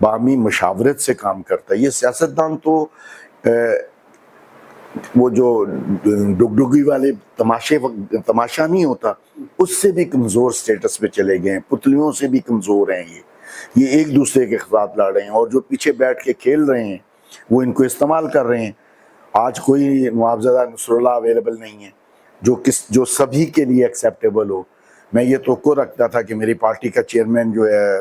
باہمی مشاورت سے کام کرتا ہے. یہ سیاستدان تو وہ جو ڈگڈگی والے تماشا نہیں ہوتا اس سے بھی کمزور سٹیٹس پہ چلے گئے ہیں, پتلیوں سے بھی کمزور ہیں. یہ ایک دوسرے کے خلاف لڑ رہے ہیں, اور جو پیچھے بیٹھ کے کھیل رہے ہیں وہ ان کو استعمال کر رہے ہیں. آج کوئی معاوضہ نصر اللہ اویلیبل نہیں ہے جو سبھی کے لیے ایکسیپٹیبل ہو. میں یہ توقع رکھتا تھا کہ میری پارٹی کا چیئرمین جو ہے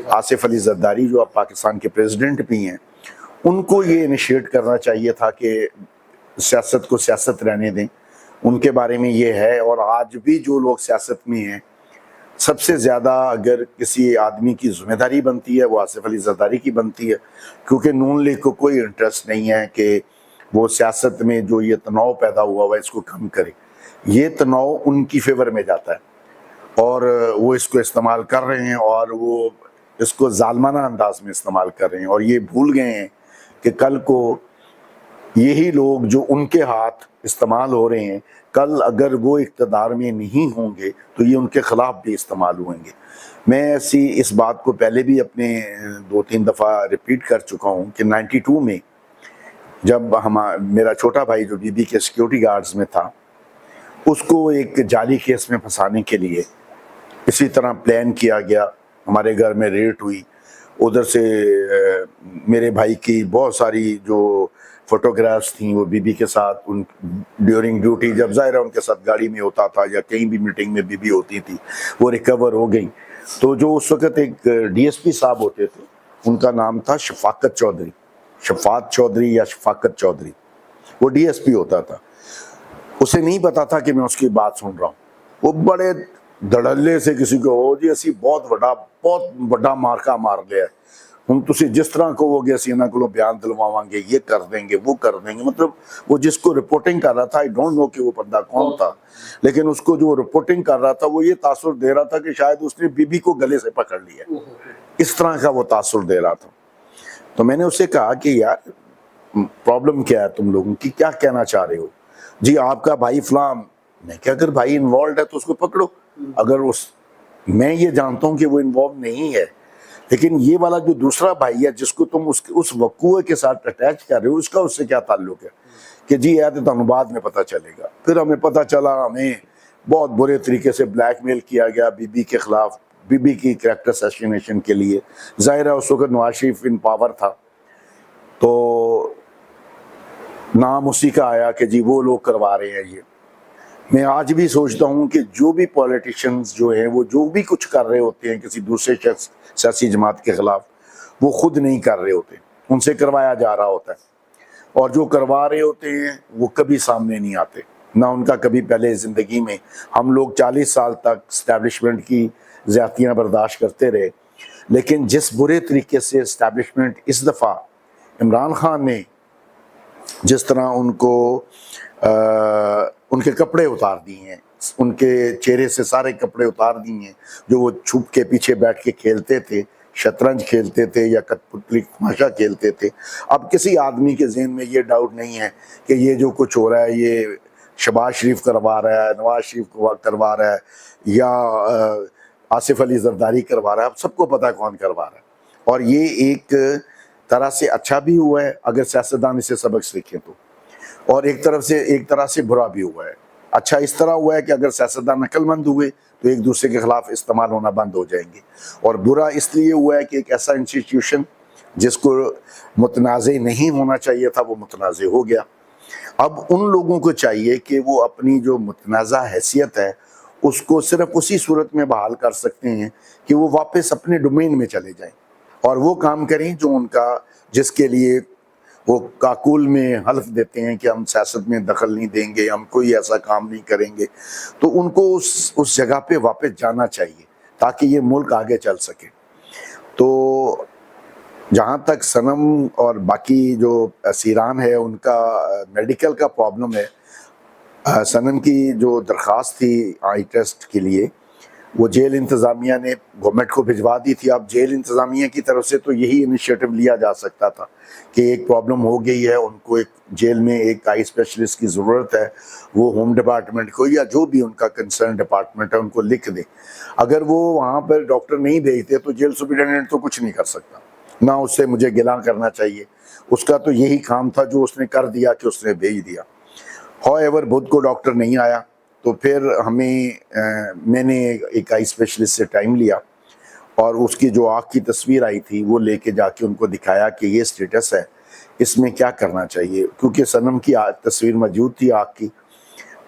آصف علی زرداری, جو اب پاکستان کے پریزیڈنٹ بھی ہیں, ان کو یہ انیشیٹ کرنا چاہیے تھا کہ سیاست کو سیاست رہنے دیں. ان کے بارے میں یہ ہے. اور آج بھی جو لوگ سیاست میں ہیں, سب سے زیادہ اگر کسی آدمی کی ذمہ داری بنتی ہے وہ آصف علی زرداری کی بنتی ہے, کیونکہ نون لیگ کو کوئی انٹرسٹ نہیں ہے کہ وہ سیاست میں جو یہ تناؤ پیدا ہوا ہے اس کو کم کرے. یہ تناؤ ان کی فیور میں جاتا ہے اور وہ اس کو استعمال کر رہے ہیں, اور وہ اس کو ظالمانہ انداز میں استعمال کر رہے ہیں. اور یہ بھول گئے ہیں کہ کل کو یہی لوگ جو ان کے ہاتھ استعمال ہو رہے ہیں, کل اگر وہ اقتدار میں نہیں ہوں گے تو یہ ان کے خلاف بھی استعمال ہوئیں گے. میں اس بات کو پہلے بھی اپنے 2-3 دفعہ ریپیٹ کر چکا ہوں کہ 92 میں جب میرا چھوٹا بھائی جو بی بی کے سیکیورٹی گارڈز میں تھا, اس کو ایک جعلی کیس میں پھنسانے کے لیے اسی طرح پلان کیا گیا. ہمارے گھر میں ریٹ ہوئی, ادھر سے میرے بھائی کی بہت ساری جو فوٹوگرافس تھیں وہ بی بی کے ساتھ ان ڈیورنگ ڈیوٹی, جب ظاہر ہے ان کے ساتھ گاڑی میں ہوتا تھا یا کہیں بھی میٹنگ میں بی بی ہوتی تھی, وہ ریکور ہو گئی. تو جو اس وقت ایک ڈی ایس پی صاحب ہوتے تھے, ان کا نام تھا شفاقت چودھری, شفاعت چودھری یا شفاقت چودھری, وہ ڈی ایس پی ہوتا تھا. اسے نہیں پتا تھا کہ میں اس کی بات سن رہا ہوں. وہ بڑے دھڑلے سے کسی کو, ہو جی اسی بہت بڑا مارکا مار لیا ہے, ہم تسی جس طرح کہو گے اسی انہاں کو بیان دلواواں گے, یہ کر دیں گے, وہ کر دیں گے. مطلب وہ جس کو رپورٹنگ کر رہا تھا, آئی ڈونٹ نو کہ وہ بندہ کون تھا, لیکن اس کو جو رپورٹنگ کر رہا تھا وہ یہ تاثر دے رہا تھا کہ شاید اس نے بی بی کو گلے سے پکڑ لیا, اس طرح کا وہ تاثر دے رہا تھا. تو میں نے اسے کہا کہ یار پرابلم کیا ہے تم لوگوں کی, کیا کہنا چاہ رہے ہو؟ جی آپ کا بھائی فلاں. میں کہ اگر بھائی انوالوڈ ہے تو اس کو پکڑو. اگر میں یہ جانتا ہوں کہ وہ انوالو نہیں ہے, لیکن یہ والا جو دوسرا بھائی ہے جس کو تم اس وقوع کے ساتھ اٹیچ کر رہے ہو, اس کا اس سے کیا تعلق ہے؟ کہ جی ہے تو تمہیں بعد میں پتہ چلے گا. پھر ہمیں پتہ چلا ہمیں بہت برے طریقے سے بلیک میل کیا گیا بی بی کے خلاف, بی بی کی کریکٹر اسیسینیشن کے لیے. ظاہر ہے اس وقت نواز شریف ان پاور تھا, تو نام اسی کا آیا کہ جی وہ لوگ کروا رہے ہیں یہ. میں آج بھی سوچتا ہوں کہ جو بھی پولیٹیشنز جو ہیں وہ جو بھی کچھ کر رہے ہوتے ہیں کسی دوسرے شخص سیاسی جماعت کے خلاف, وہ خود نہیں کر رہے ہوتے, ان سے کروایا جا رہا ہوتا ہے. اور جو کروا رہے ہوتے ہیں وہ کبھی سامنے نہیں آتے, نہ ان کا کبھی پہلے زندگی میں. ہم لوگ 40 سال تک اسٹیبلشمنٹ کی زیادتیاں برداشت کرتے رہے, لیکن جس برے طریقے سے اسٹیبلشمنٹ اس دفعہ عمران خان نے جس طرح ان کو ان کے کپڑے اتار دیے ہیں, ان کے چہرے سے سارے کپڑے اتار دیے ہیں, جو وہ چھپ کے پیچھے بیٹھ کے کھیلتے تھے, شطرنج کھیلتے تھے یا کٹ پتلی تماشا کھیلتے تھے. اب کسی آدمی کے ذہن میں یہ ڈاؤٹ نہیں ہے کہ یہ جو کچھ ہو رہا ہے یہ شہباز شریف کروا رہا ہے, نواز شریف کروا رہا ہے, یا آصف علی زرداری کروا رہا ہے. اب سب کو پتہ ہے کون کروا رہا ہے. اور یہ ایک طرح سے اچھا بھی ہوا ہے اگر سیاستدان اسے سبق سیکھیں تو, اور ایک طرح سے برا بھی ہوا ہے. اچھا اس طرح ہوا ہے کہ اگر سیاستدان عقل مند ہوئے تو ایک دوسرے کے خلاف استعمال ہونا بند ہو جائیں گے, اور برا اس لیے ہوا ہے کہ ایک ایسا انسٹیٹیوشن جس کو متنازع نہیں ہونا چاہیے تھا وہ متنازع ہو گیا. اب ان لوگوں کو چاہیے کہ وہ اپنی جو متنازع حیثیت ہے اس کو صرف اسی صورت میں بحال کر سکتے ہیں کہ وہ واپس اپنے ڈومین میں چلے جائیں اور وہ کام کریں جو ان کا, جس کے لیے وہ کاکول میں حلف دیتے ہیں کہ ہم سیاست میں دخل نہیں دیں گے, ہم کوئی ایسا کام نہیں کریں گے. تو ان کو اس جگہ پہ واپس جانا چاہیے تاکہ یہ ملک آگے چل سکے. تو جہاں تک صنم اور باقی جو اسیران ہے ان کا میڈیکل کا پرابلم ہے, صنم کی جو درخواست تھی آئی ٹیسٹ کے لیے وہ جیل انتظامیہ نے گورنمنٹ کو بھجوا دی تھی. اب جیل انتظامیہ کی طرف سے تو یہی انیشیٹو لیا جا سکتا تھا کہ ایک پرابلم ہو گئی ہے, ان کو ایک جیل میں ایک آئی اسپیشلسٹ کی ضرورت ہے, وہ ہوم ڈپارٹمنٹ کو یا جو بھی ان کا کنسرن ڈپارٹمنٹ ہے ان کو لکھ دیں. اگر وہ وہاں پر ڈاکٹر نہیں بھیجتے تو جیل سپرنٹینڈنٹ تو کچھ نہیں کر سکتا, نہ اس سے مجھے گلا کرنا چاہیے. اس کا تو یہی کام تھا جو اس نے کر دیا کہ اس نے بھیج دیا. ہاؤ ایور بدھ کو ڈاکٹر نہیں آیا تو پھر میں نے ایک آئی اسپیشلسٹ سے ٹائم لیا اور اس کی جو آنکھ کی تصویر آئی تھی وہ لے کے جا کے ان کو دکھایا کہ یہ سٹیٹس ہے, اس میں کیا کرنا چاہیے. کیونکہ صنم کی تصویر موجود تھی آنکھ کی,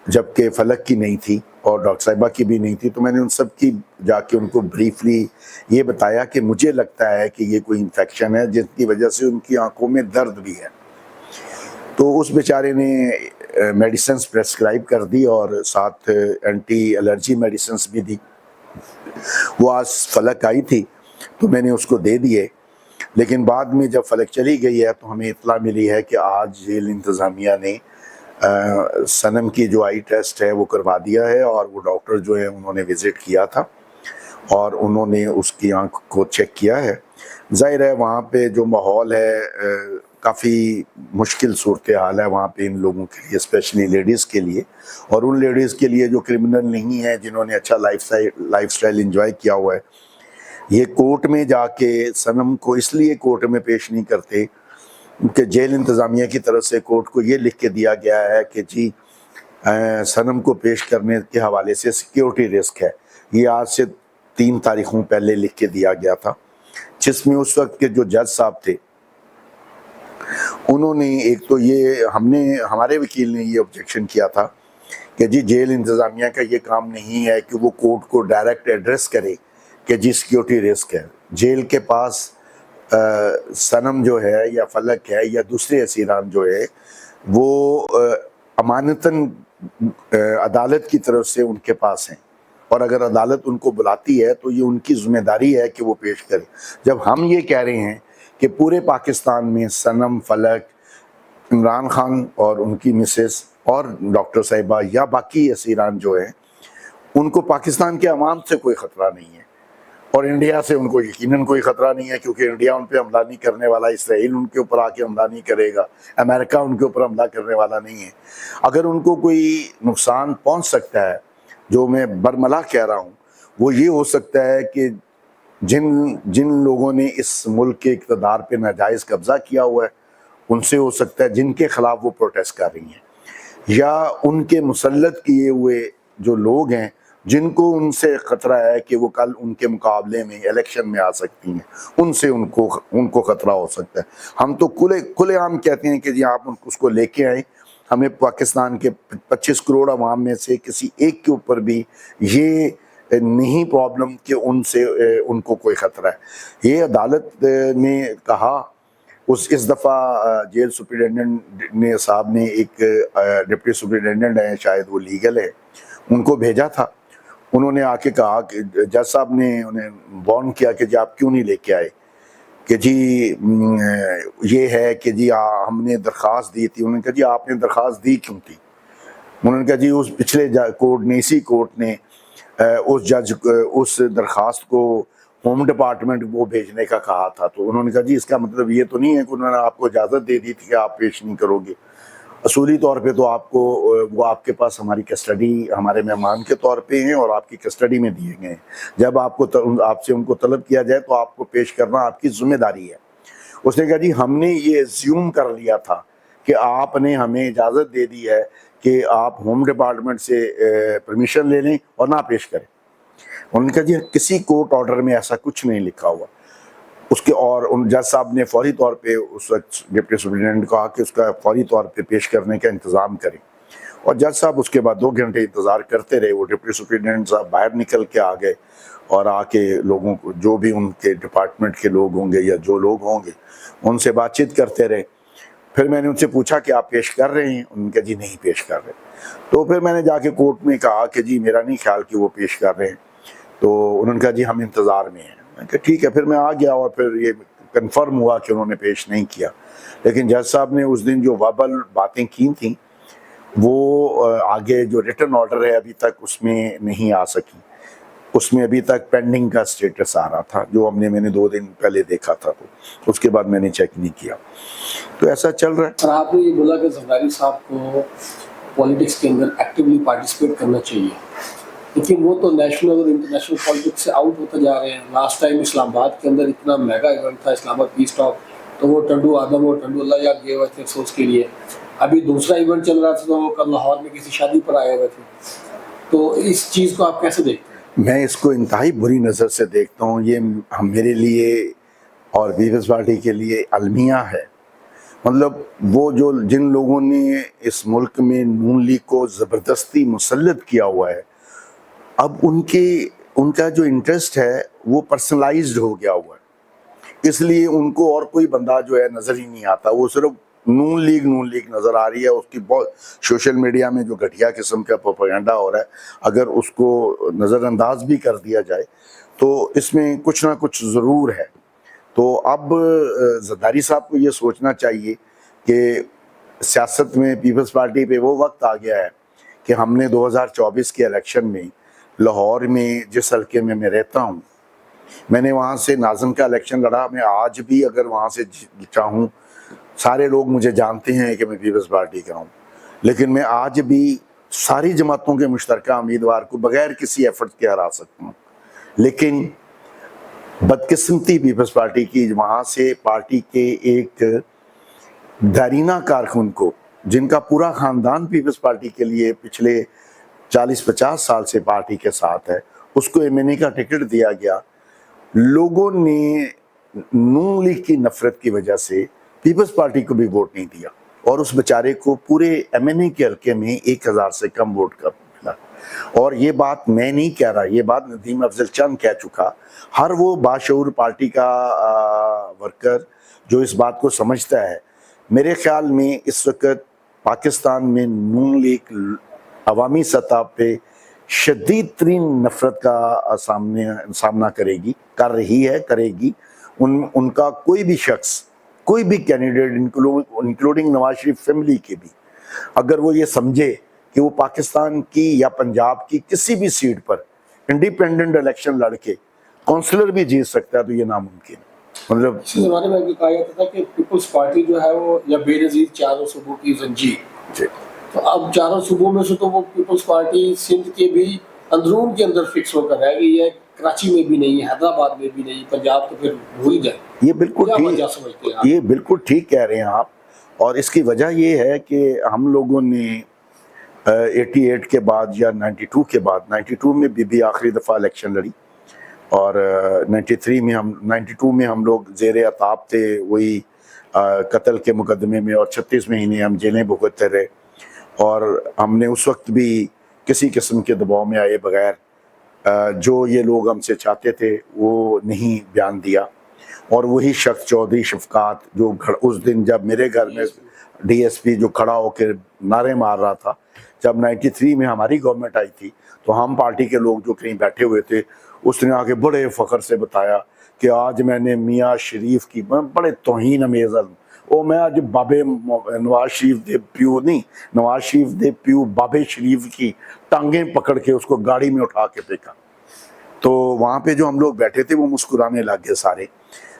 جبکہ فلک کی نہیں تھی اور ڈاکٹر صاحبہ کی بھی نہیں تھی. تو میں نے ان سب کی جا کے ان کو بریفلی یہ بتایا کہ مجھے لگتا ہے کہ یہ کوئی انفیکشن ہے جس کی وجہ سے ان کی آنکھوں میں درد بھی ہے. تو اس بیچارے نے میڈیسنس پریسکرائب کر دی اور ساتھ اینٹی الرجی میڈیسنس بھی دی. وہ آج فلک آئی تھی تو میں نے اس کو دے دیے, لیکن بعد میں جب فلک چلی گئی ہے تو ہمیں اطلاع ملی ہے کہ آج جیل انتظامیہ نے صنم کی جو آئی ٹیسٹ ہے وہ کروا دیا ہے, اور وہ ڈاکٹر جو ہے انہوں نے وزٹ کیا تھا اور انہوں نے اس کی آنکھ کو چیک کیا ہے. ظاہر ہے وہاں پہ جو ماحول ہے کافی مشکل صورتحال ہے وہاں پہ ان لوگوں کے لیے, اسپیشلی لیڈیز کے لیے, اور ان لیڈیز کے لیے جو کرمنل نہیں ہیں, جنہوں نے اچھا لائف سٹائل انجوائے کیا ہوا ہے. یہ کورٹ میں جا کے صنم کو اس لیے کورٹ میں پیش نہیں کرتے کہ جیل انتظامیہ کی طرف سے کورٹ کو یہ لکھ کے دیا گیا ہے کہ جی صنم کو پیش کرنے کے حوالے سے سیکیورٹی رسک ہے. یہ آج سے 3 تاریخوں پہلے لکھ کے دیا گیا تھا, جس میں اس وقت کے جو جج صاحب تھے انہوں نے ایک تو یہ ہمارے وکیل نے یہ آبجیکشن کیا تھا کہ جی جیل انتظامیہ کا یہ کام نہیں ہے کہ وہ کورٹ کو ڈائریکٹ ایڈریس کرے کہ جی سیکیورٹی رسک ہے. جیل کے پاس صنم جو ہے یا فلک ہے یا دوسرے اسیران جو ہے وہ امانتاً عدالت کی طرف سے ان کے پاس ہیں, اور اگر عدالت ان کو بلاتی ہے تو یہ ان کی ذمہ داری ہے کہ وہ پیش کرے. جب ہم یہ کہہ رہے ہیں کہ پورے پاکستان میں صنم, فلک, عمران خان اور ان کی مسز اور ڈاکٹر صاحبہ یا باقی اسیران جو ہیں ان کو پاکستان کے عوام سے کوئی خطرہ نہیں ہے, اور انڈیا سے ان کو یقیناً کوئی خطرہ نہیں ہے, کیونکہ انڈیا ان پہ حملہ نہیں کرنے والا, اسرائیل ان کے اوپر آ کے حملہ نہیں کرے گا, امریکہ ان کے اوپر حملہ کرنے والا نہیں ہے. اگر ان کو کوئی نقصان پہنچ سکتا ہے, جو میں برملا کہہ رہا ہوں, وہ یہ ہو سکتا ہے کہ جن لوگوں نے اس ملک کے اقتدار پہ ناجائز قبضہ کیا ہوا ہے ان سے ہو سکتا ہے, جن کے خلاف وہ پروٹیسٹ کر رہی ہیں, یا ان کے مسلط کیے ہوئے جو لوگ ہیں جن کو ان سے خطرہ ہے کہ وہ کل ان کے مقابلے میں الیکشن میں آ سکتی ہیں, ان سے ان کو خطرہ ہو سکتا ہے. ہم تو کھلے عام کہتے ہیں کہ جی آپ اس کو لے کے آئیں, ہمیں پاکستان کے 25 کروڑ عوام میں سے کسی ایک کے اوپر بھی یہ نہیں پرابلم کہ ان کو کوئی خطرہ ہے. یہ عدالت نے کہا, اس دفعہ جیل سپرنٹینڈنٹ نے صاحب نے ایک ڈپٹی سپرنٹینڈنٹ ہیں, شاید وہ لیگل ہے, ان کو بھیجا تھا. انہوں نے آ کے کہا کہ جج صاحب نے انہیں وارن کیا کہ جی آپ کیوں نہیں لے کے آئے, کہ جی یہ ہے کہ جی ہم نے درخواست دی تھی. انہوں نے کہا جی آپ نے درخواست دی کیوں تھی؟ انہوں نے کہا جی اس پچھلے کورٹ نے, اسی کورٹ نے اس درخواست کو ہوم ڈپارٹمنٹ وہ بھیجنے کا کہا تھا. تو انہوں نے کہا جی اس کا مطلب یہ تو نہیں ہے کہ انہوں نے آپ کو اجازت دے دی تھی کہ آپ پیش نہیں کرو گے. اصولی طور پہ تو وہ آپ کے پاس ہماری کسٹڈی, ہمارے مہمان کے طور پہ ہیں اور آپ کی کسٹڈی میں دیے گئے ہیں. جب آپ سے ان کو طلب کیا جائے تو آپ کو پیش کرنا آپ کی ذمہ داری ہے. اس نے کہا جی ہم نے یہ زیوم کر لیا تھا کہ آپ نے ہمیں اجازت دے دی ہے کہ آپ ہوم ڈپارٹمنٹ سے پرمیشن لے لیں اور نہ پیش کریں. انہوں نے کہا جی کسی کورٹ آرڈر میں ایسا کچھ نہیں لکھا ہوا. اس کے اور ان جج صاحب نے فوری طور پہ اس وقت ڈپٹی سپرنٹینڈنٹ کو کہا کہ اس کا فوری طور پہ پیش کرنے کا انتظام کریں, اور جج صاحب اس کے بعد 2 گھنٹے انتظار کرتے رہے. وہ ڈپٹی سپرنٹینڈنٹ صاحب باہر نکل کے آ گئے اور آ کے لوگوں کو, جو بھی ان کے ڈپارٹمنٹ کے لوگ ہوں گے یا جو لوگ ہوں گے, ان سے بات چیت کرتے رہے. پھر میں نے ان سے پوچھا کہ آپ پیش کر رہے ہیں؟ انہوں نے کہا جی نہیں پیش کر رہے. تو پھر میں نے جا کے کورٹ میں کہا کہ جی میرا نہیں خیال کہ وہ پیش کر رہے ہیں. تو انہوں نے کہا جی ہم انتظار میں ہیں. میں نے کہا ٹھیک ہے. پھر میں آ گیا اور پھر یہ کنفرم ہوا کہ انہوں نے پیش نہیں کیا. لیکن جج صاحب نے اس دن جو وابل باتیں کی تھیں وہ آگے جو ریٹن آرڈر ہے ابھی تک اس میں نہیں آ سکی. اس میں ابھی تک پینڈنگ کا اسٹیٹس آ رہا تھا، جو میں نے 2 دن پہلے دیکھا تھا، تو اس کے بعد میں نے چیک نہیں کیا. تو ایسا چل رہا ہے. اور آپ نے یہ بولا کہ زرداری صاحب کو پالیٹکس کے اندر ایکٹیولی پارٹیسپیٹ کرنا چاہیے، لیکن وہ تو نیشنل اور انٹرنیشنل پالیٹکس سے آؤٹ ہوتے جا رہے ہیں. لاسٹ ٹائم اسلام آباد کے اندر اتنا میگا ایونٹ تھا اسلام آباد پیس ٹاک، تو وہ ٹنڈو آدم اور ٹنڈو اللہ یاد گئے ہوئے تھے افسوس کے لیے. ابھی دوسرا ایونٹ چل رہا تھا تو وہ کل لاہور میں کسی شادی پر آئے ہوئے تھے. تو اس چیز کو آپ کیسے دیکھتے ہیں؟ میں اس کو انتہائی بری نظر سے دیکھتا ہوں. یہ میرے لیے اور پیپلز پارٹی کے لیے المیہ ہے. مطلب وہ جن لوگوں نے اس ملک میں نون لیگ کو زبردستی مسلط کیا ہوا ہے، اب ان کا جو انٹرسٹ ہے وہ پرسنلائزڈ ہو گیا ہوا ہے. اس لیے ان کو اور کوئی بندہ جو ہے نظر ہی نہیں آتا. وہ صرف نون لیگ نظر آ رہی ہے. اس کی بہت سوشل میڈیا میں جو گھٹیا قسم کا پروپیگنڈا ہو رہا ہے، اگر اس کو نظر انداز بھی کر دیا جائے تو اس میں کچھ نہ کچھ ضرور ہے. تو اب زرداری صاحب کو یہ سوچنا چاہیے کہ سیاست میں پیپلز پارٹی پہ وہ وقت آ گیا ہے کہ ہم نے 2024 کے الیکشن میں لاہور میں جس حلقے میں رہتا ہوں، میں نے وہاں سے ناظم کا الیکشن لڑا. میں آج بھی اگر وہاں سے چاہوں، سارے لوگ مجھے جانتے ہیں کہ میں پیپلز پارٹی کا ہوں، لیکن میں آج بھی ساری جماعتوں کے مشترکہ امیدوار کو بغیر کسی ایفرٹ کے ہرا سکتا ہوں. لیکن بدقسمتی پیپلز پارٹی کی، وہاں سے پارٹی کے ایک دارینہ کارکن کو، جن کا پورا خاندان پیپلز پارٹی کے لیے پچھلے 40-50 سال سے پارٹی کے ساتھ ہے، اس کو ایم این اے کا ٹکٹ دیا گیا. لوگوں نے نون لیگ کی نفرت کی وجہ سے پیپلز پارٹی کو بھی ووٹ نہیں دیا، اور اس بیچارے کو پورے ایم این اے کے حلقے میں 1000 سے کم ووٹ کا ملا. اور یہ بات میں نہیں کہہ رہا، یہ بات ندیم افضل چند کہہ چکا. ہر وہ باشعور پارٹی کا ورکر جو اس بات کو سمجھتا ہے، میرے خیال میں اس وقت پاکستان میں نون لیگ عوامی سطح پہ شدید ترین نفرت کا سامنا کرے گی، کر رہی ہے، کرے گی. ان کا کوئی بھی شخص، کوئی بھی candidate including Nawaz Sharif family کے بھی، اگر وہ یہ سمجھے کہ وہ پاکستان کی یا پنجاب کی کسی بھی سیٹ پر انڈیپینڈنٹ الیکشن لڑ کے کونسلر بھی جیت سکتا ہے، تو یہ ناممکن ہے. مطلب اس زمانے میں بھی کہا جاتا تھا کہ پیپلز پارٹی جو ہے وہ یا بے نظیر چاروں صوبوں کی زنجیر. تو اب چاروں صوبوں میں سے تو وہ پیپلز پارٹی سندھ کے بھی اندرون کے اندر فکس ہو کر رہ گئی ہے. کراچی میں بھی نہیں، حیدرآباد میں بھی نہیں، پنجاب تو پھر بھول ہی جائے. یہ بالکل ٹھیک کہہ رہے ہیں آپ. اور اس کی وجہ یہ ہے کہ ہم لوگوں نے 88 کے بعد یا 92 کے بعد، 92 میں بھی آخری دفعہ الیکشن لڑی، اور 92 میں ہم لوگ زیر عطاب تھے، وہی قتل کے مقدمے میں، اور 36 مہینے ہم جیلیں بھگتتے رہے. اور ہم نے اس وقت بھی کسی قسم کے دباؤ میں آئے بغیر جو یہ لوگ ہم سے چاہتے تھے وہ نہیں بیان دیا. اور وہی شخص چودھری شفقات جو اس دن جب میرے گھر میں ڈی ایس پی جو کھڑا ہو کے نعرے مار رہا تھا، جب 93 میں ہماری گورنمنٹ آئی تھی تو ہم پارٹی کے لوگ جو کہیں بیٹھے ہوئے تھے، اس نے آگے بڑے فخر سے بتایا کہ آج میں نے میاں شریف کی، بڑے توہین امیز، میں آج بابے نواز شریف دے پیو نہیں، نواز شریف دے پیو بابے شریف کی ٹانگیں پکڑ کے اس کو گاڑی میں اٹھا کے پھینکا. تو وہاں پہ جو ہم لوگ بیٹھے تھے وہ مسکرانے لگ گئے سارے.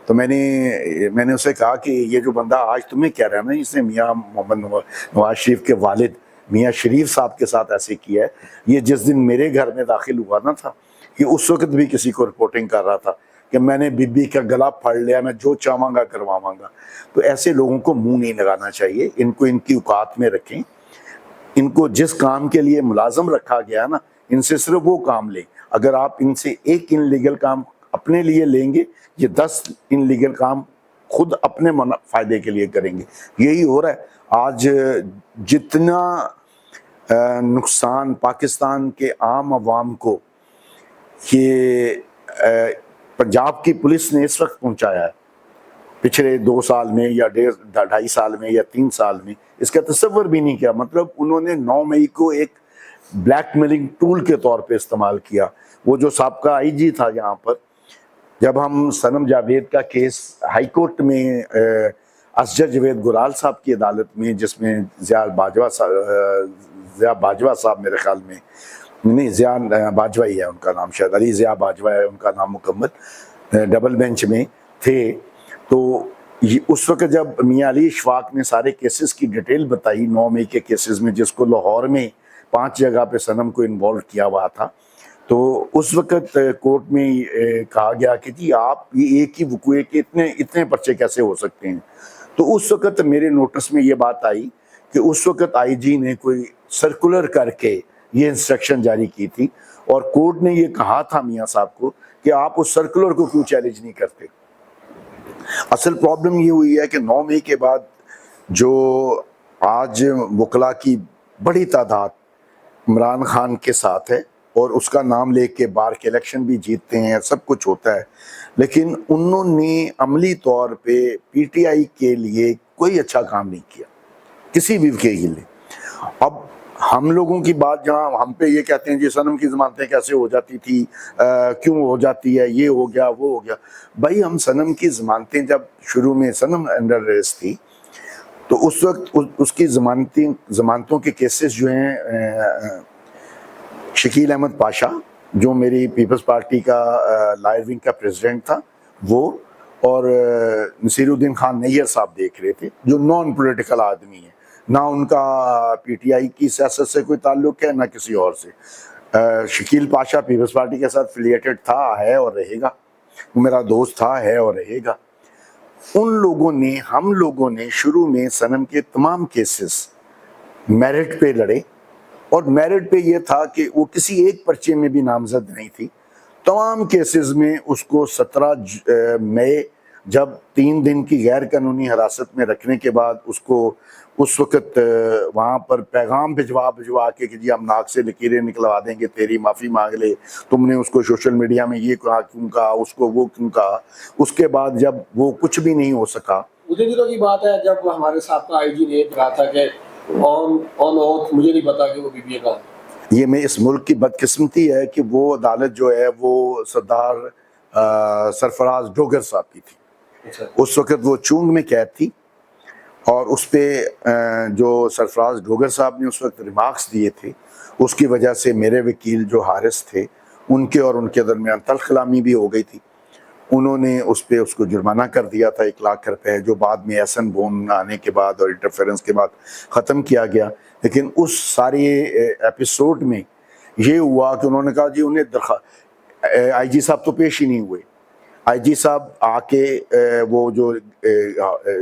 تو میں نے اسے کہا کہ یہ جو بندہ آج تمہیں کہہ رہا ہے نا، اس نے میاں محمد نواز شریف کے والد میاں شریف صاحب کے ساتھ ایسے کیا ہے. یہ جس دن میرے گھر میں داخل ہوا نا تھا، یہ اس وقت بھی کسی کو رپورٹنگ کر رہا تھا کہ میں نے بی بی کا گلا پھاڑ لیا، میں جو چاہوں گا کرواواں گا. تو ایسے لوگوں کو منہ نہیں لگانا چاہیے. ان کو ان کی اوقات میں رکھیں. ان کو جس کام کے لیے ملازم رکھا گیا نا، ان سے صرف وہ کام لیں. اگر آپ ان سے ایک ان لیگل کام اپنے لیے لیں گے، یہ 10 ان لیگل کام خود اپنے فائدے کے لیے کریں گے. یہی ہو رہا ہے آج. جتنا نقصان پاکستان کے عام عوام کو یہ پنجاب کی پولیس نے اس وقت پہنچایا ہے پچھلے 2 سال میں یا 2.5 سال میں یا 3 سال میں، اس کا تصور بھی نہیں کیا. مطلب انہوں نے 9 مئی کو ایک بلیک میلنگ ٹول کے طور پہ استعمال کیا. وہ جو سابقہ آئی جی تھا یہاں پر، جب ہم صنم جاوید کا کیس ہائی کورٹ میں اسجد جاوید گرال صاحب کی عدالت میں، جس میں ضیاء باجوہ صاحب میرے خیال میں نہیں ضیاء باجوہ ہے ان کا نام، شاید علی ضیاء باجوہ ہے ان کا نام مکمل، ڈبل بینچ میں تھے۔ تو اس وقت جب میاں علی اشفاق نے سارے کیسز کی ڈیٹیل بتائی 9 مئی کے کیسز میں، جس کو لاہور میں 5 جگہ پہ صنم کو انوالو کیا ہوا تھا، تو اس وقت کورٹ میں کہا گیا کہ جی آپ یہ ایک ہی وقوعے کے اتنے پرچے کیسے ہو سکتے ہیں۔ تو اس وقت میرے نوٹس میں یہ بات آئی کہ اس وقت آئی جی نے کوئی سرکولر کر کے یہ انسٹرکشن جاری کی تھی، اور کورٹ نے یہ کہا تھا میاں صاحب کو کہ آپ اس سرکولر کو کیوں چیلنج نہیں کرتے۔ اصل پرابلم یہ ہوئی ہے کہ 9 مئی کے بعد جو آج وکلاء کی بڑی تعداد عمران خان کے ساتھ ہے، اور اس کا نام لے کے بار کے الیکشن بھی جیتتے ہیں، سب کچھ ہوتا ہے، لیکن انہوں نے عملی طور پہ پی ٹی آئی کے لیے کوئی اچھا کام نہیں کیا کسی بھی کے لیے۔ اب ہم لوگوں کی بات جہاں ہم پہ یہ کہتے ہیں جی صنم کی ضمانتیں کیسے ہو جاتی تھی، کیوں ہو جاتی ہے، یہ ہو گیا وہ ہو گیا۔ بھائی ہم صنم کی ضمانتیں جب شروع میں صنم انڈر ریسٹ تھی تو اس وقت اس کی ضمانتوں کے کیسز جو ہیں شکیل احمد پاشا جو میری پیپلز پارٹی کا لائر ونگ کا پریزیڈنٹ تھا وہ، اور نصیر الدین خان نیئر صاحب دیکھ رہے تھے، جو نان پولیٹیکل آدمی ہیں، نہ ان کا پی ٹی آئی کی سیاست سے کوئی تعلق ہے نہ کسی اور سے۔ شکیل پاشا پیپلز پارٹی کے ساتھ فیلیٹڈ تھا، ہے اور رہے گا، میرا دوست تھا، ہے اور رہے گا۔ ان لوگوں نے، ہم لوگوں نے شروع میں صنم کے تمام کیسز میرٹ پہ لڑے، اور میرٹ پہ یہ تھا کہ وہ کسی ایک پرچے میں بھی نامزد نہیں تھی۔ تمام کیسز میں اس کو 17 مئی جب 3 دن کی غیر قانونی حراست میں رکھنے کے بعد اس کو اس وقت وہاں پر پیغام بھجوا کے کہ جی ہم ناک سے لکیریں نکلوا دیں گے، تیری معافی مانگ لے، تم نے اس کو سوشل میڈیا میں یہ کہا کیوں کہا، اس کو وہ کیوں کہا۔ اس کے بعد جب وہ کچھ بھی نہیں ہو سکا، مجھے دنوں کی بات ہے جب ہمارے سابقہ آئی جی نے یہ کہا تھا کہ آن اوتھ مجھے نہیں پتا کہ وہ بی بی اے کا، یہ میں اس ملک کی بدقسمتی ہے کہ وہ عدالت جو ہے وہ سردار سرفراز ڈوگر صاحب کی تھی۔ اس وقت وہ چونگ میں قید تھی، اور اس پہ جو سرفراز ڈوگر صاحب نے اس وقت ریمارکس دیے تھے، اس کی وجہ سے میرے وکیل جو حارث تھے ان کے اور ان کے درمیان تلخ کلامی بھی ہو گئی تھی۔ انہوں نے اس پہ اس کو جرمانہ کر دیا تھا 1 لاکھ روپے، جو بعد میں ایسن بون آنے کے بعد اور انٹرفیرنس کے بعد ختم کیا گیا۔ لیکن اس سارے ایپیسوڈ میں یہ ہوا کہ انہوں نے کہا جی انہیں آئی جی صاحب تو پیش ہی نہیں ہوئے۔ آئی جی صاحب آ کے وہ جو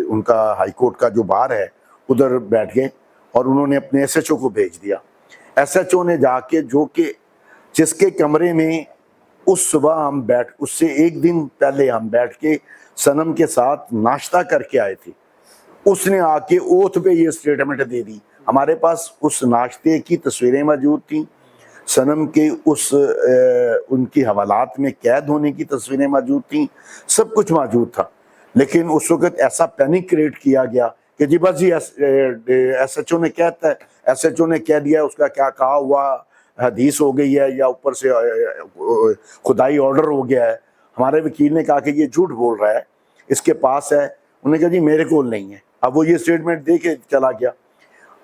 ان کا ہائی کورٹ کا جو بار ہے ادھر بیٹھ گئے، اور انہوں نے اپنے ایس ایچ او کو بھیج دیا۔ ایس ایچ او نے جا کے، جو کہ جس کے کمرے میں اس صبح ہم اس سے 1 دن پہلے ہم بیٹھ کے صنم کے ساتھ ناشتہ کر کے آئے تھے، اس نے آ کے اوتھ پہ یہ اسٹیٹمنٹ دے دی۔ ہمارے پاس اس ناشتے کی تصویریں موجود تھیں، صنم کے ان کی حوالات میں قید ہونے کی تصویریں موجود تھیں، سب کچھ موجود تھا۔ لیکن اس وقت ایسا پینک کریٹ کیا گیا کہ جی بس جی ایس ایچ او نے کہتا ہے، ایس ایچ او نے کہہ دیا، اس کا کیا کہا ہوا حدیث ہو گئی ہے یا اوپر سے خدائی آرڈر ہو گیا ہے۔ ہمارے وکیل نے کہا کہ یہ جھوٹ بول رہا ہے، اس کے پاس ہے۔ انہوں نے کہا جی میرے کول نہیں ہے۔ اب وہ یہ اسٹیٹمنٹ دے کے چلا گیا۔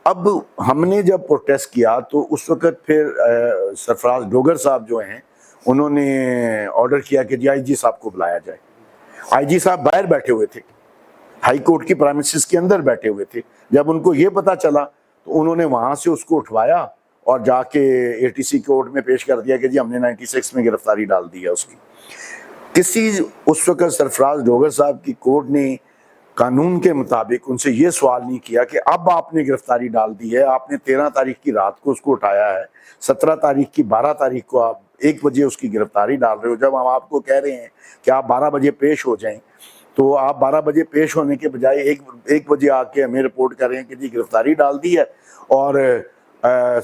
اب ہم نے جب پروٹیسٹ کیا تو اس وقت پھر سرفراز ڈوگر صاحب جو ہیں انہوں نے آرڈر کیا کہ جی آئی جی صاحب کو بلایا جائے۔ آئی جی صاحب باہر بیٹھے ہوئے تھے، ہائی کورٹ کی پرائمسز کے اندر بیٹھے ہوئے تھے۔ جب ان کو یہ پتا چلا تو انہوں نے وہاں سے اس کو اٹھوایا اور جا کے اے ٹی سی کورٹ میں پیش کر دیا کہ جی ہم نے 96 میں گرفتاری ڈال دی ہے اس کی۔ اس وقت سرفراز ڈوگر صاحب کی کورٹ نے قانون کے مطابق ان سے یہ سوال نہیں کیا کہ اب آپ نے گرفتاری ڈال دی ہے، آپ نے 13 تاریخ کی رات کو اس کو اٹھایا ہے، 17 تاریخ کی 12 تاریخ کو آپ 1 بجے اس کی گرفتاری ڈال رہے ہو۔ جب ہم آپ کو کہہ رہے ہیں کہ آپ 12 بجے پیش ہو جائیں، تو آپ 12 بجے پیش ہونے کے بجائے 1 بجے آ کے ہمیں رپورٹ کر رہے ہیں کہ جی گرفتاری ڈال دی ہے۔ اور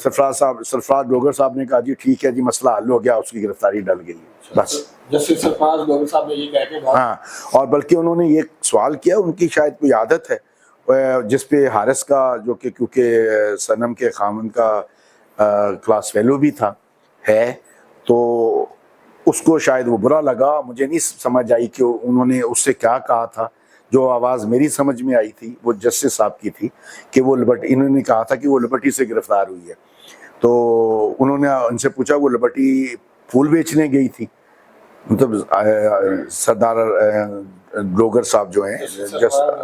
سرفراز ڈوگر صاحب نے کہا جی ٹھیک ہے جی مسئلہ حل ہو گیا، اس کی گرفتاری ڈل گئی بس۔ جسٹس سرفراز ڈوگر صاحب نے یہ کہہ کے ہاں، اور بلکہ انہوں نے یہ سوال کیا، ان کی شاید کوئی عادت ہے جس پہ حارث کا، جو کہ کیونکہ صنم کے خامن کا کلاس فیلو بھی تھا ہے، تو اس کو شاید وہ برا لگا۔ مجھے نہیں سمجھ آئی کہ انہوں نے اس سے کیا کہا تھا۔ جو آواز میری سمجھ میں آئی تھی وہ جسٹس صاحب کی تھی کہ وہ انہوں نے کہا تھا کہ وہ لبرٹی سے گرفتار ہوئی ہے۔ تو انہوں نے ان سے پوچھا وہ لبرٹی پھول بیچنے گئی تھی، مطلب سردار ڈوگر صاحب جو ہیں،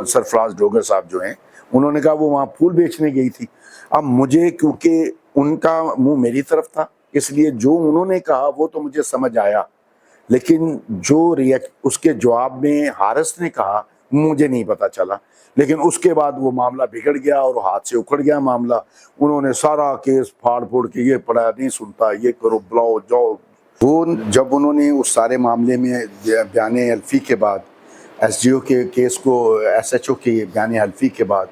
سرفراز ڈوگر صاحب جو ہیں، انہوں نے کہا وہ وہاں پھول بیچنے گئی تھی۔ اب مجھے کیونکہ ان کا منہ میری طرف تھا اس لیے جو انہوں نے کہا وہ تو مجھے سمجھ آیا، لیکن جو اس کے جواب میں حارث نے کہا مجھے نہیں پتا چلا۔ لیکن اس کے بعد وہ معاملہ بگڑ گیا اور ہاتھ سے اکھڑ گیا معاملہ، انہوں نے سارا کیس پھاڑ پھوڑ کے یہ پڑھا نہیں سنتا، یہ کرو بلاؤ جاؤ۔ وہ جب انہوں نے اس سارے معاملے میں بیان حلفی کے بعد ایس ڈی او کے کیس کو ایس ایچ او کی بیان حلفی کے بعد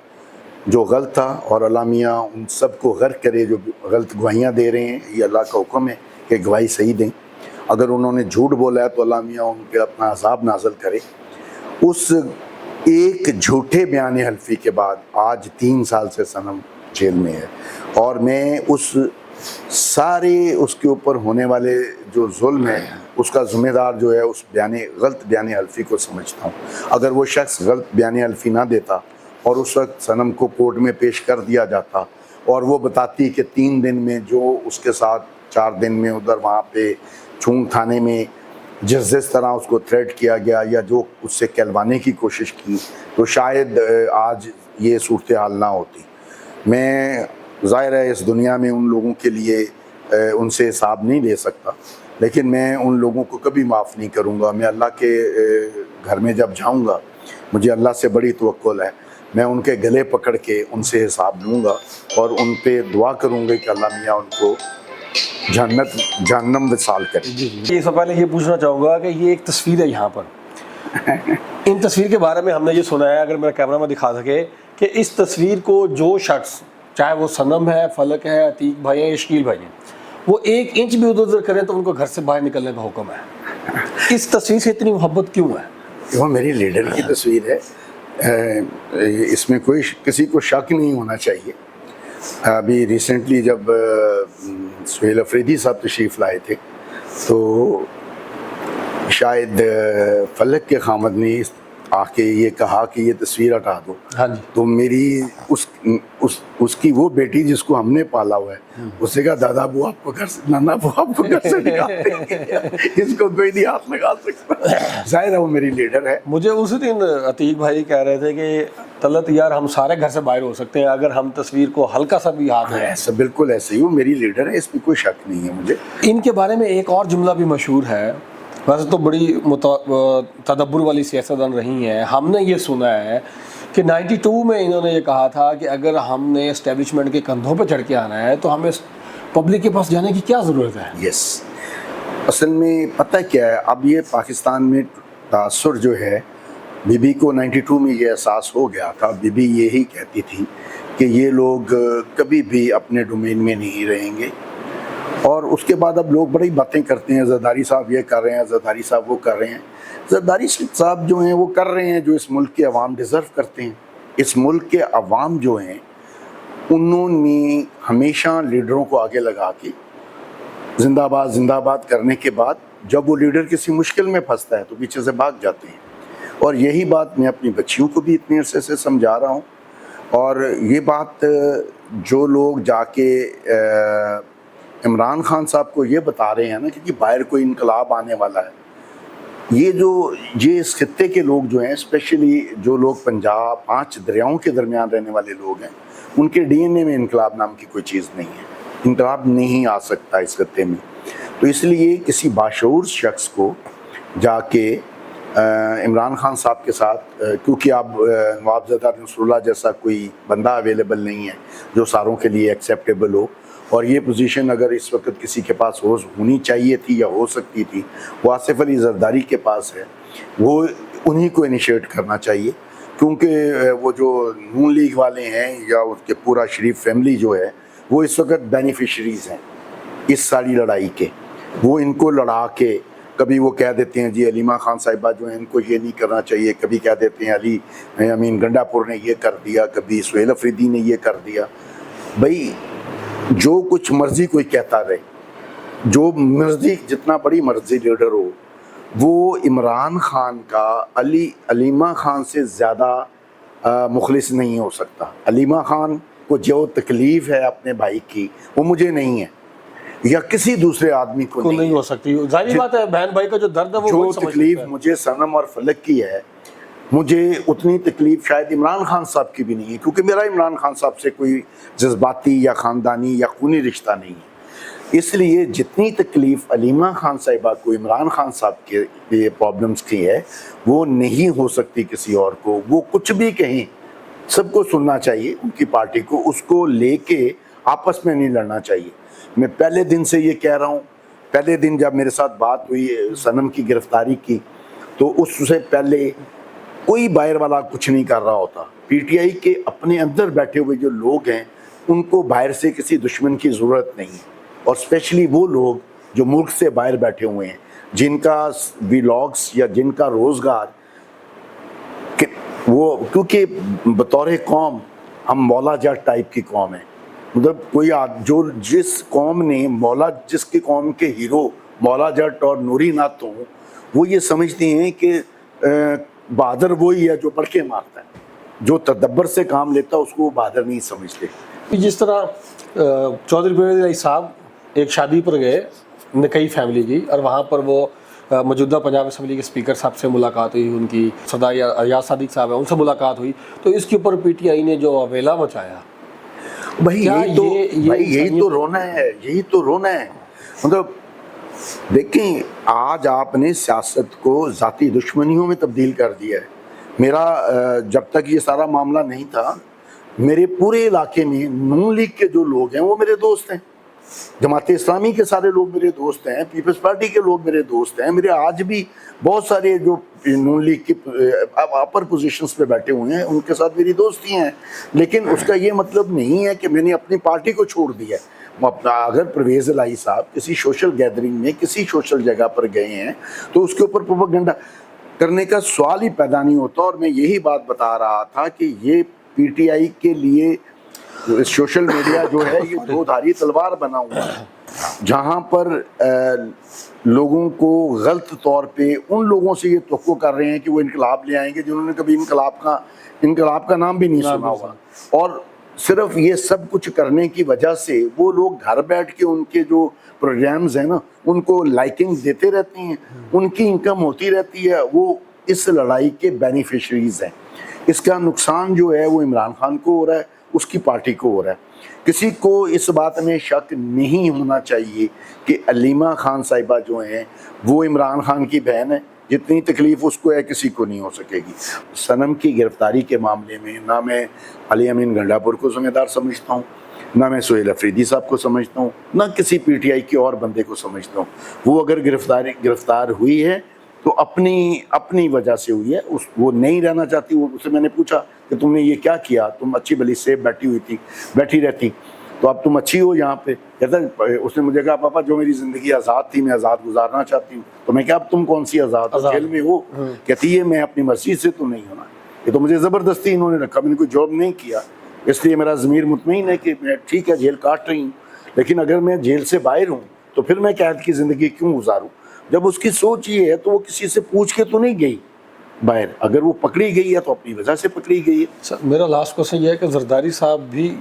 جو غلط تھا، اور اللہ میاں ان سب کو غرق کرے جو غلط گواہیاں دے رہے ہیں، یہ اللہ کا حکم ہے کہ گواہی صحیح دیں، اگر انہوں نے جھوٹ بولا ہے تو اللہ میاں ان پہ اپنا عذاب نازل کرے۔ اس ایک جھوٹے بیان حلفی کے بعد آج 3 سال سے صنم جیل میں ہے، اور میں اس سارے اس کے اوپر ہونے والے جو ظلم ہے اس کا ذمہ دار جو ہے اس غلط بیان حلفی کو سمجھتا ہوں۔ اگر وہ شخص غلط بیان حلفی نہ دیتا اور اس وقت صنم کو کورٹ میں پیش کر دیا جاتا اور وہ بتاتی کہ 3 دن میں جو اس کے ساتھ 4 دن میں ادھر وہاں پہ چونگ تھانے میں جس طرح اس کو تھریٹ کیا گیا یا جو اس سے کہلوانے کی کوشش کی، تو شاید آج یہ صورتحال نہ ہوتی۔ میں ظاہر ہے اس دنیا میں ان لوگوں کے لیے ان سے حساب نہیں لے سکتا، لیکن میں ان لوگوں کو کبھی معاف نہیں کروں گا۔ میں اللہ کے گھر میں جب جاؤں گا مجھے اللہ سے بڑی توقع ہے، میں ان کے گلے پکڑ کے ان سے حساب لوں گا اور ان پہ دعا کروں گا کہ اللہ میاں ان کو جہنم وصال کرے۔ اس سے پہلے یہ پوچھنا چاہوں گا کہ یہ ایک تصویر ہے یہاں پر، ان تصویر کے بارے میں ہم نے یہ سنا ہے، اگر میرا کیمرہ میں دکھا سکے، کہ اس تصویر کو جو شخص چاہے وہ صنم ہے، فلک ہے، عتیق بھائی ہیں یا شکیل بھائی ہیں، وہ 1 انچ بھی ادھر ادھر کریں تو ان کو گھر سے باہر نکلنے کا حکم ہے۔ اس تصویر سے اتنی محبت کیوں ہے؟ وہ میری لیڈر کی تصویر ہے، اس میں کوئی کسی کو شک نہیں ہونا چاہیے۔ ابھی ریسنٹلی جب سہیل افریدی صاحب تشریف لائے تھے تو شاید فلک کے خامد نے آ کے یہ کہا کہ یہ تصویر ہٹا دو، ہاں جی، تو میری اس کی وہ بیٹی جس کو ہم نے پالا ہوا ہے اس نے کہا دادا ابو آپ کو گھر سے، نانا ابو آپ کو گھر سے نکال دیں گے، اس کو کوئی نہیں ہاتھ لگا سکتا۔ ظاہر ہے وہ میری لیڈر ہے۔ مجھے اسی دن عتیق بھائی کہہ رہے تھے کہ طلعت یار ہم سارے گھر سے باہر ہو سکتے ہیں اگر ہم تصویر کو ہلکا سا بھی ہاتھ لگائیں۔ ایسا بالکل ایسے ہی، وہ میری لیڈر ہے، اس میں کوئی شک نہیں ہے مجھے۔ ان کے بارے میں ایک اور جملہ بھی مشہور ہے، ویسے تو بڑی تدبر والی سیاستدان رہی ہیں، ہم نے یہ سنا ہے کہ 92 میں انہوں نے یہ کہا تھا کہ اگر ہم نے اسٹیبلشمنٹ کے کندھوں پہ چڑھ کے آنا ہے تو ہمیں پبلک کے پاس جانے کی کیا ضرورت ہے؟ یس، اصل میں پتہ کیا ہے، اب یہ پاکستان میں تاثر جو ہے، بی بی کو 92 میں یہ احساس ہو گیا تھا، بی بی یہی کہتی تھی کہ یہ لوگ کبھی بھی اپنے ڈومین میں نہیں رہیں گے، اور اس کے بعد اب لوگ بڑی باتیں کرتے ہیں، زرداری صاحب یہ کر رہے ہیں، زرداری صاحب وہ کر رہے ہیں۔ زرداری صاحب جو ہیں وہ کر رہے ہیں جو اس ملک کے عوام ڈیزرو کرتے ہیں۔ اس ملک کے عوام جو ہیں انہوں نے ہمیشہ لیڈروں کو آگے لگا کے زندہ باد زندہ باد کرنے کے بعد جب وہ لیڈر کسی مشکل میں پھنستا ہے تو پیچھے سے بھاگ جاتے ہیں، اور یہی بات میں اپنی بچیوں کو بھی اتنے عرصے سے سمجھا رہا ہوں۔ اور یہ بات جو لوگ جا کے عمران خان صاحب کو یہ بتا رہے ہیں نا کہ باہر کوئی انقلاب آنے والا ہے، یہ اس خطے کے لوگ جو ہیں، اسپیشلی جو لوگ پنجاب 5 دریاؤں کے درمیان رہنے والے لوگ ہیں، ان کے ڈی این اے میں انقلاب نام کی کوئی چیز نہیں ہے، انقلاب نہیں آ سکتا اس خطے میں۔ تو اس لیے کسی باشعور شخص کو جا کے عمران خان صاحب کے ساتھ، کیونکہ اب نواب زادہ نصر اللہ جیسا کوئی بندہ اویلیبل نہیں ہے جو ساروں کے لیے ایکسیپٹیبل ہو، اور یہ پوزیشن اگر اس وقت کسی کے پاس ہونی چاہیے تھی یا ہو سکتی تھی وہ آصف علی زرداری کے پاس ہے، وہ انہی کو انیشیٹ کرنا چاہیے، کیونکہ وہ جو نون لیگ والے ہیں یا اس کے پورا شریف فیملی جو ہے وہ اس وقت بینیفیشریز ہیں اس ساری لڑائی کے۔ وہ ان کو لڑا کے کبھی وہ کہہ دیتے ہیں جی علیمہ خان صاحبہ جو ہیں ان کو یہ نہیں کرنا چاہیے، کبھی کہہ دیتے ہیں علی امین گنڈا پور نے یہ کر دیا، کبھی سہیل افریدی نے یہ کر دیا۔ بھائی جو کچھ مرضی کوئی کہتا رہے، جو مرضی جتنا بڑی مرضی لیڈر ہو، وہ عمران خان کا علیمہ خان سے زیادہ مخلص نہیں ہو سکتا۔ علیمہ خان کو جو تکلیف ہے اپنے بھائی کی وہ مجھے نہیں ہے یا کسی دوسرے آدمی کو نہیں ہو سکتی. ظاہری بات ہے بہن بھائی کا جو درد ہے وہ جو تکلیف مجھے صنم اور فلک کی ہے مجھے اتنی تکلیف شاید عمران خان صاحب کی بھی نہیں ہے, کیونکہ میرا عمران خان صاحب سے کوئی جذباتی یا خاندانی یا خونی رشتہ نہیں ہے. اس لیے جتنی تکلیف علیمہ خان صاحبہ کو عمران خان صاحب کے لیے پرابلمس کی ہے وہ نہیں ہو سکتی کسی اور کو. وہ کچھ بھی کہیں سب کو سننا چاہیے, ان کی پارٹی کو اس کو لے کے آپس میں نہیں لڑنا چاہیے. میں پہلے دن سے یہ کہہ رہا ہوں, پہلے دن جب میرے ساتھ بات ہوئی صنم کی گرفتاری کی تو اس سے پہلے کوئی باہر والا کچھ نہیں کر رہا ہوتا. پی ٹی آئی کے اپنے اندر بیٹھے ہوئے جو لوگ ہیں ان کو باہر سے کسی دشمن کی ضرورت نہیں ہے, اور اسپیشلی وہ لوگ جو ملک سے باہر بیٹھے ہوئے ہیں جن کا ویلاگس یا جن کا روزگار وہ, کیونکہ بطور قوم ہم مولا جٹ ٹائپ کی قوم ہے. مطلب کوئی جو جس قوم نے جس کی قوم کے ہیرو مولا جٹ اور نوری ناتھ ہوں وہ یہ سمجھتے ہیں کہ بہادر وہی ہے جو پڑھ کے مارتا ہے, جو تدبر سے کام لیتا ہے اس کو وہ بہادر نہیں سمجھتے. جس طرح چودھری پرویز الہی صاحب ایک شادی پر گئے نکئی فیملی کی, اور وہاں پر وہ موجودہ پنجاب اسمبلی کے اسپیکر صاحب سے ملاقات ہوئی, ان کی سردار ایاز صادق صاحب ہیں ان سے ملاقات ہوئی, تو اس کے اوپر پی ٹی آئی نے جو اویلا مچایا, بھائی یہی تو رونا ہے, یہی تو رونا ہے. مطلب دیکھیں آج آپ نے سیاست کو ذاتی دشمنیوں میں تبدیل کر دیا ہے. میرا جب تک یہ سارا معاملہ نہیں تھا میرے پورے علاقے میں نون لیگ کے جو لوگ ہیں وہ میرے دوست ہیں, جماعت اسلامی کے سارے لوگ میرے دوست ہیں, پیپلز پارٹی کے لوگ میرے دوست ہیں. میرے آج بھی بہت سارے جو نون لیگ کی اپر پوزیشنز پہ بیٹھے ہوئے ہیں ان کے ساتھ میری دوستی ہیں, لیکن اس کا یہ مطلب نہیں ہے کہ میں نے اپنی پارٹی کو چھوڑ دیا. اگر پرویز الہی صاحب کسی سوشل گیدرنگ میں کسی سوشل جگہ پر گئے ہیں تو اس کے اوپر پروپیگنڈا کرنے کا سوال ہی پیدا نہیں ہوتا. اور میں یہی بات بتا رہا تھا کہ یہ پی ٹی آئی کے لیے سوشل میڈیا جو ہے یہ دو دھاری تلوار بنا ہوا ہے, جہاں پر لوگوں کو غلط طور پہ ان لوگوں سے یہ توقع کر رہے ہیں کہ وہ انقلاب لے آئیں گے جنہوں نے کبھی انقلاب کا نام بھی نہیں سنا ہوا, اور صرف یہ سب کچھ کرنے کی وجہ سے وہ لوگ گھر بیٹھ کے ان کے جو پروگرامز ہیں نا ان کو لائکنگ دیتے رہتے ہیں, ان کی انکم ہوتی رہتی ہے, وہ اس لڑائی کے بینیفیشریز ہیں. اس کا نقصان جو ہے وہ عمران خان کو ہو رہا ہے, اس کی پارٹی کو ہو رہا ہے. کسی کو اس بات میں شک نہیں ہونا چاہیے کہ علیمہ خان صاحبہ جو ہیں وہ عمران خان کی بہن ہے, جتنی تکلیف اس کو ہے کسی کو نہیں ہو سکے گی. صنم کی گرفتاری کے معاملے میں نہ میں علی امین گنڈا پور کو ذمہ دار سمجھتا ہوں, نہ میں سہیل افریدی صاحب کو سمجھتا ہوں, نہ کسی پی ٹی آئی کے اور بندے کو سمجھتا ہوں. وہ اگر گرفتار ہوئی ہے تو اپنی وجہ سے ہوئی ہے, وہ نہیں رہنا چاہتی. اسے میں نے پوچھا کہ تم نے یہ کیا کیا, تم اچھی بھلی سیف بیٹھی رہتی تو اب تم اچھی ہو یہاں پہ. کہتا اس نے مجھے کہا پاپا جو میری زندگی آزاد تھی میں آزاد گزارنا چاہتی ہوں. تو میں کہا اب تم کون سی آزاد جیل میں ہو؟ کہتی ہے میں اپنی مرضی سے تو نہیں ہونا, یہ تو مجھے زبردستی انہوں نے رکھا, میں نے کوئی جاب نہیں کیا, اس لیے میرا ضمیر مطمئن ہے کہ میں ٹھیک ہے جیل کاٹ رہی ہوں, لیکن اگر میں جیل سے باہر ہوں تو پھر میں قید کی زندگی کیوں گزاروں؟ جب اس کی سوچ یہ ہے تو وہ کسی سے پوچھ کے تو نہیں گئی باہر, اگر وہ پکڑی گئی ہے تو اپنی وجہ سے پکڑی گئی ہے. میرا لاسٹ کوسچن یہ ہے کہ زرداری صاحب بھی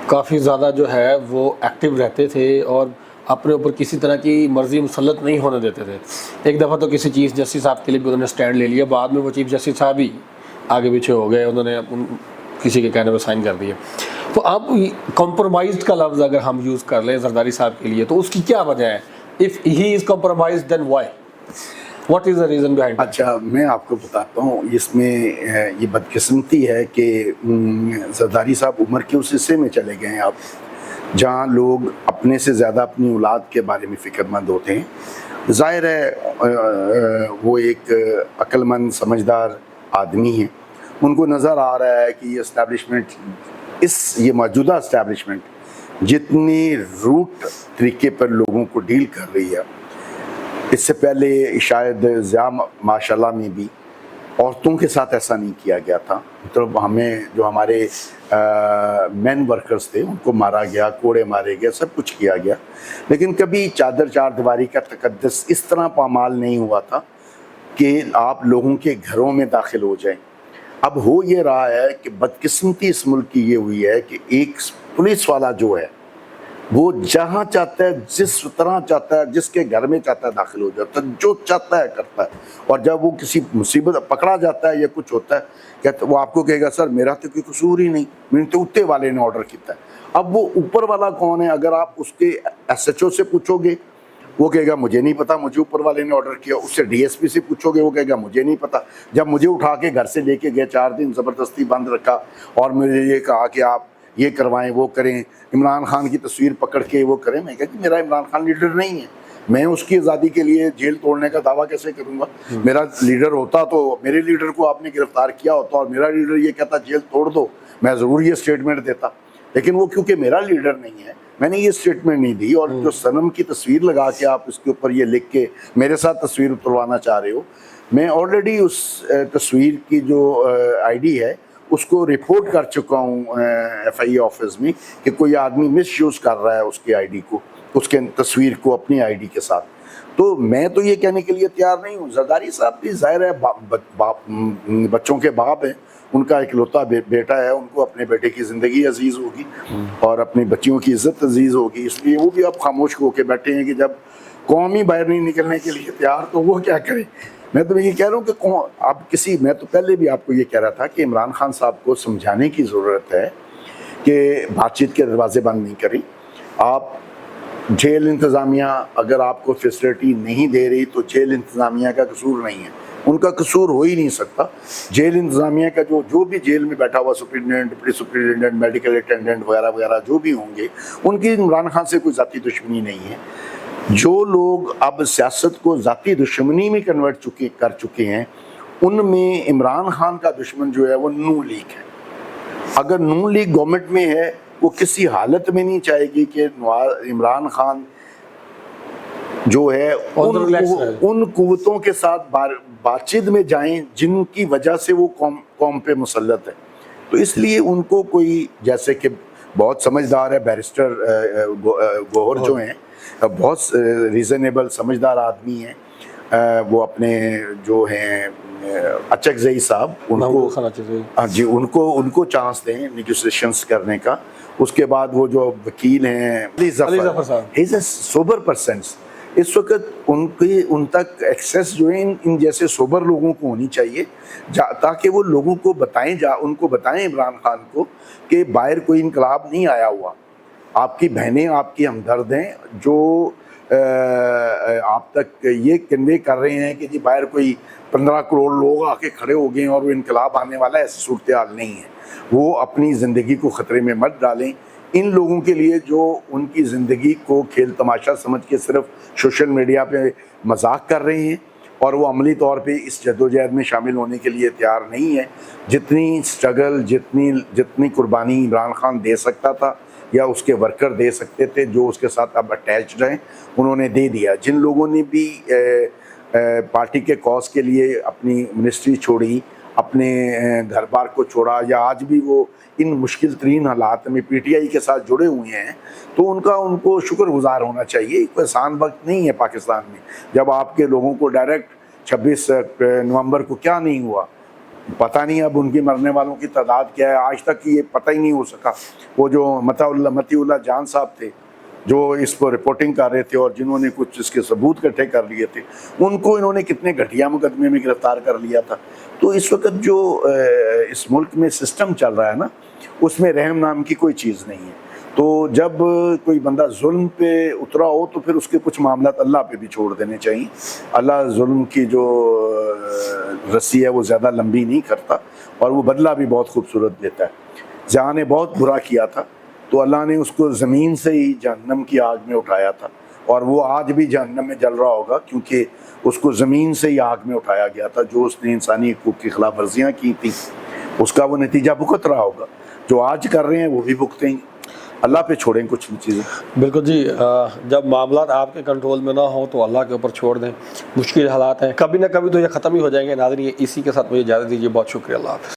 کافی زیادہ جو ہے وہ ایکٹیو رہتے تھے اور اپنے اوپر کسی طرح کی مرضی مسلط نہیں ہونے دیتے تھے. ایک دفعہ تو کسی چیف جسٹس صاحب کے لیے بھی انہوں نے سٹینڈ لے لیا, بعد میں وہ چیف جسٹس صاحب ہی آگے پیچھے ہو گئے, انہوں نے کسی کے کہنے پہ سائن کر دیے. تو اب کمپرومائزڈ کا لفظ اگر ہم یوز کر لیں زرداری صاحب کے لیے تو اس کی کیا وجہ ہے؟ If he is compromised, then why? What is the reason behind it? اچھا میں آپ کو بتاتا ہوں, اس میں یہ بدقسمتی ہے کہ زرداری صاحب عمر کے اس حصے میں چلے گئے ہیں آپ جہاں لوگ اپنے سے زیادہ اپنی اولاد کے بارے میں فکر مند ہوتے ہیں. ظاہر ہے وہ ایک عقل مند سمجھدار آدمی ہیں, ان کو نظر آ رہا ہے کہ یہ اسٹیبلشمنٹ یہ موجودہ اسٹیبلشمنٹ جتنی روٹ طریقے پر لوگوں کو ڈیل کر رہی ہے, اس سے پہلے شاید ضیاء ماشاءاللہ میں بھی عورتوں کے ساتھ ایسا نہیں کیا گیا تھا. مطلب ہمیں جو ہمارے مین ورکرز تھے ان کو مارا گیا, کوڑے مارے گئے, سب کچھ کیا گیا, لیکن کبھی چادر چار دیواری کا تقدس اس طرح پامال نہیں ہوا تھا کہ آپ لوگوں کے گھروں میں داخل ہو جائیں. اب ہو یہ رہا ہے کہ بدقسمتی اس ملک کی یہ ہوئی ہے کہ ایک پولیس والا جو ہے وہ جہاں چاہتا ہے، جس طرح چاہتا ہے، جس کے گھر میں چاہتا ہے داخل ہو جاتا ہے، جو چاہتا ہے کرتا ہے، اور جب وہ کسی مصیبت پکڑا جاتا ہے یا کچھ ہوتا ہے وہ آپ کو کہے گا سر میرا تو کوئی قصور ہی نہیں، میں تو اتے والے نے آرڈر کیتا ہے۔ اب وہ اوپر والا کون ہے؟ اگر آپ اس کے ایس ایچ او سے پوچھو گے وہ کہے گا مجھے نہیں پتا، مجھے اوپر والے نے آرڈر کیا۔ اس سے ڈی ایس پی سے پوچھو گے وہ کہے گا مجھے نہیں پتا۔ جب مجھے اٹھا کے گھر سے لے کے گئے 4 دن زبردستی بند رکھا اور مجھے یہ کہا کہ آپ یہ کروائیں وہ کریں، عمران خان کی تصویر پکڑ کے وہ کریں، میں کہا کہ میرا عمران خان لیڈر نہیں ہے، میں اس کی آزادی کے لیے جیل توڑنے کا دعویٰ کیسے کروں گا؟ میرا لیڈر ہوتا تو میرے لیڈر کو آپ نے گرفتار کیا ہوتا اور میرا لیڈر یہ کہتا جیل توڑ دو، میں ضرور یہ سٹیٹمنٹ دیتا، لیکن وہ کیونکہ میرا لیڈر نہیں ہے میں نے یہ سٹیٹمنٹ نہیں دی۔ اور جو صنم کی تصویر لگا کے آپ اس کے اوپر یہ لکھ کے میرے ساتھ تصویر اتروانا چاہ رہے ہو، میں آلریڈی اس تصویر کی جو آئی ڈی ہے اس کو رپورٹ کر چکا ہوں ایف آئی اے آفس میں کہ کوئی آدمی مس یوز کر رہا ہے اس کی آئی ڈی کو، اس کے تصویر کو اپنی آئی ڈی کے ساتھ۔ تو میں تو یہ کہنے کے لیے تیار نہیں ہوں، زرداری صاحب بھی ظاہر ہے بچوں کے باپ ہیں، ان کا اکلوتا بیٹا ہے، ان کو اپنے بیٹے کی زندگی عزیز ہوگی اور اپنی بچیوں کی عزت عزیز ہوگی، اس لیے وہ بھی اب خاموش ہو کے بیٹھے ہیں کہ جب قوم ہی باہر نہیں نکلنے کے لیے تیار تو وہ کیا کرے۔ میں تو یہ کہہ رہا ہوں کہ اب میں تو پہلے بھی آپ کو یہ کہہ رہا تھا کہ عمران خان صاحب کو سمجھانے کی ضرورت ہے کہ بات چیت کے دروازے بند نہیں کریں۔ آپ جیل انتظامیہ اگر آپ کو فیسلٹی نہیں دے رہی تو جیل انتظامیہ کا قصور نہیں ہے، ان کا قصور ہو ہی نہیں سکتا۔ جیل انتظامیہ کا جو بھی جیل میں بیٹھا ہوا superintendent, deputy superintendent, medical attendant وغیرہ وغیرہ جو بھی ہوں گے، ان کی عمران خان سے کوئی ذاتی دشمنی نہیں ہے۔ جو لوگ اب سیاست کو ذاتی دشمنی میں کنورٹ کر چکے ہیں، ان میں عمران خان کا دشمن جو ہے وہ نون لیگ ہے۔ اگر نون لیگ گورنمنٹ میں ہے وہ کسی حالت میں نہیں چاہے گی کہ عمران خان جو ہے ان قوتوں کے ساتھ بات چیت میں جائیں جن کی وجہ سے وہ قوم پہ مسلط ہے۔ تو اس لیے ان کو کوئی، جیسے کہ بہت سمجھدار ہے بیرسٹر گوہر جو ہیں، بہت ریزنیبل سمجھدار آدمی ہیں، وہ اپنے جو ہیں اچک زئی صاحب، ان کو چانس دیں نیگوسیشنز کرنے کا۔ اس کے بعد وہ جو وکیل ہیں علی ظفر صاحب، ہی از اے سوبر پرسن، اس وقت ان تک ایکسیس جو ہے ان جیسے سوبر لوگوں کو ہونی چاہیے تاکہ وہ لوگوں کو ان کو بتائیں عمران خان کو کہ باہر کوئی انقلاب نہیں آیا ہوا، آپ کی بہنیں آپ کی ہمدرد ہیں جو آپ تک یہ کنوے کر رہے ہیں کہ جی باہر کوئی 15 کروڑ لوگ آ کے کھڑے ہو گئے ہیں اور وہ انقلاب آنے والا ہے، ایسی صورتحال نہیں ہے۔ وہ اپنی زندگی کو خطرے میں مت ڈالیں۔ ان لوگوں کے لیے جو ان کی زندگی کو کھیل تماشا سمجھ کے صرف سوشل میڈیا پہ مذاق کر رہے ہیں اور وہ عملی طور پہ اس جدوجہد میں شامل ہونے کے لیے تیار نہیں ہے، جتنی سٹرگل جتنی قربانی عمران خان دے سکتا تھا یا اس کے ورکر دے سکتے تھے جو اس کے ساتھ اب اٹیچڈ ہیں، انہوں نے دے دیا۔ جن لوگوں نے بھی پارٹی کے کاز کے لیے اپنی منسٹری چھوڑی، اپنے گھر بار کو چھوڑا، یا آج بھی وہ ان مشکل ترین حالات میں پی ٹی آئی کے ساتھ جڑے ہوئے ہیں، تو ان کو شکر گزار ہونا چاہیے۔ کوئی آسان وقت نہیں ہے پاکستان میں، جب آپ کے لوگوں کو ڈائریکٹ 26 نومبر کو کیا نہیں ہوا پتہ نہیں، اب ان کی مرنے والوں کی تعداد کیا ہے آج تک یہ پتہ ہی نہیں ہو سکا۔ وہ جو متی اللہ جان صاحب تھے جو اس کو رپورٹنگ کر رہے تھے اور جنہوں نے کچھ اس کے ثبوت اکٹھے کر لیے تھے، ان کو انہوں نے کتنے گھٹیا مقدمے میں گرفتار کر لیا تھا۔ تو اس وقت جو اس ملک میں سسٹم چل رہا ہے نا، اس میں رحم نام کی کوئی چیز نہیں ہے۔ تو جب کوئی بندہ ظلم پہ اترا ہو تو پھر اس کے کچھ معاملات اللہ پہ بھی چھوڑ دینے چاہیے۔ اللہ ظلم کی جو رسی ہے وہ زیادہ لمبی نہیں کرتا اور وہ بدلہ بھی بہت خوبصورت دیتا ہے۔ جہاں نے بہت برا کیا تھا تو اللہ نے اس کو زمین سے ہی جہنم کی آگ میں اٹھایا تھا، اور وہ آج بھی جہنم میں جل رہا ہوگا کیونکہ اس کو زمین سے ہی آگ میں اٹھایا گیا تھا۔ جو اس نے انسانی حقوق کی خلاف ورزیاں کی تھیں اس کا وہ نتیجہ بھگت رہا ہوگا، جو آج کر رہے ہیں وہ بھی بھگتیں گے۔ اللہ پہ چھوڑیں کچھ چیزیں۔ بالکل جی، جب معاملات آپ کے کنٹرول میں نہ ہوں تو اللہ کے اوپر چھوڑ دیں، مشکل حالات ہیں، کبھی نہ کبھی تو یہ ختم ہی ہو جائیں گے۔ ناظرین اسی کے ساتھ مجھے اجازت دیجیے، بہت شکریہ، اللہ حافظ۔